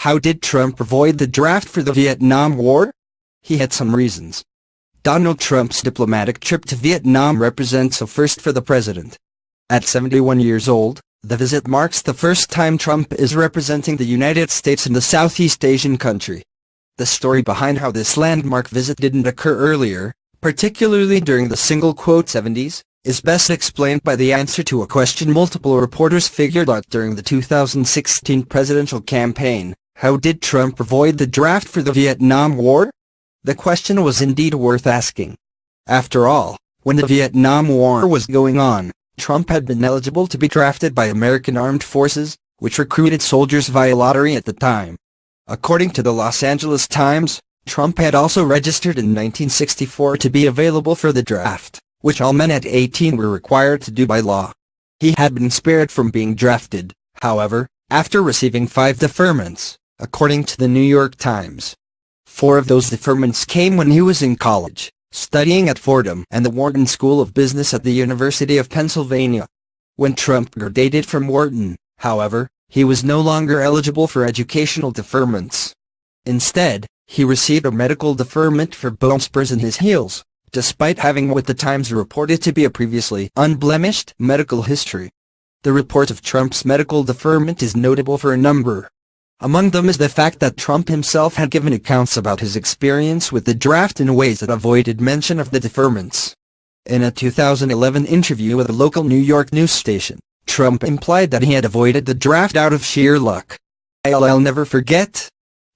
How did Trump avoid the draft for the Vietnam War? He had some reasons. Donald Trump's diplomatic trip to Vietnam represents a first for the president. At 71 years old, the visit marks the first time Trump is representing the United States in the Southeast Asian country. The story behind how this landmark visit didn't occur earlier, particularly during the '70s, is best explained by the answer to a question multiple reporters figured out during the 2016 presidential campaign: how did Trump avoid the draft for the Vietnam War? The question was indeed worth asking. After all, when the Vietnam War was going on, Trump had been eligible to be drafted by American Armed Forces, which recruited soldiers via lottery at the time. According to the Los Angeles Times, Trump had also registered in 1964 to be available for the draft, which all men at 18 were required to do by law. He had been spared from being drafted, however, after receiving 5 deferments, according to the New York Times. 4 of those deferments came when he was in college, studying at Fordham and the Wharton School of Business at the University of Pennsylvania. When Trump graduated from Wharton, however, he was no longer eligible for educational deferments. Instead, he received a medical deferment for bone spurs in his heels, despite having what the Times reported to be a previously unblemished medical history. The report of Trump's medical deferment is notable for a number. Among them is the fact that Trump himself had given accounts about his experience with the draft in ways that avoided mention of the deferments. In a 2011 interview with a local New York news station, Trump implied that he had avoided the draft out of sheer luck. "I'll never forget.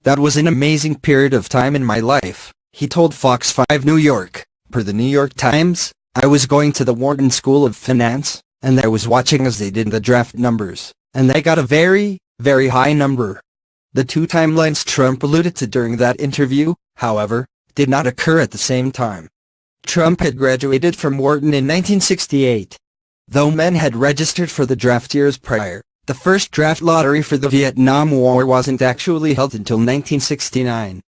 That was an amazing period of time in my life," he told Fox 5 New York. Per the New York Times, "I was going to the Wharton School of Finance, and I was watching as they did the draft numbers, and they got a very, very high number." The 2 timelines Trump alluded to during that interview, however, did not occur at the same time. Trump had graduated from Wharton in 1968. Though men had registered for the draft years prior, the first draft lottery for the Vietnam War wasn't actually held until 1969.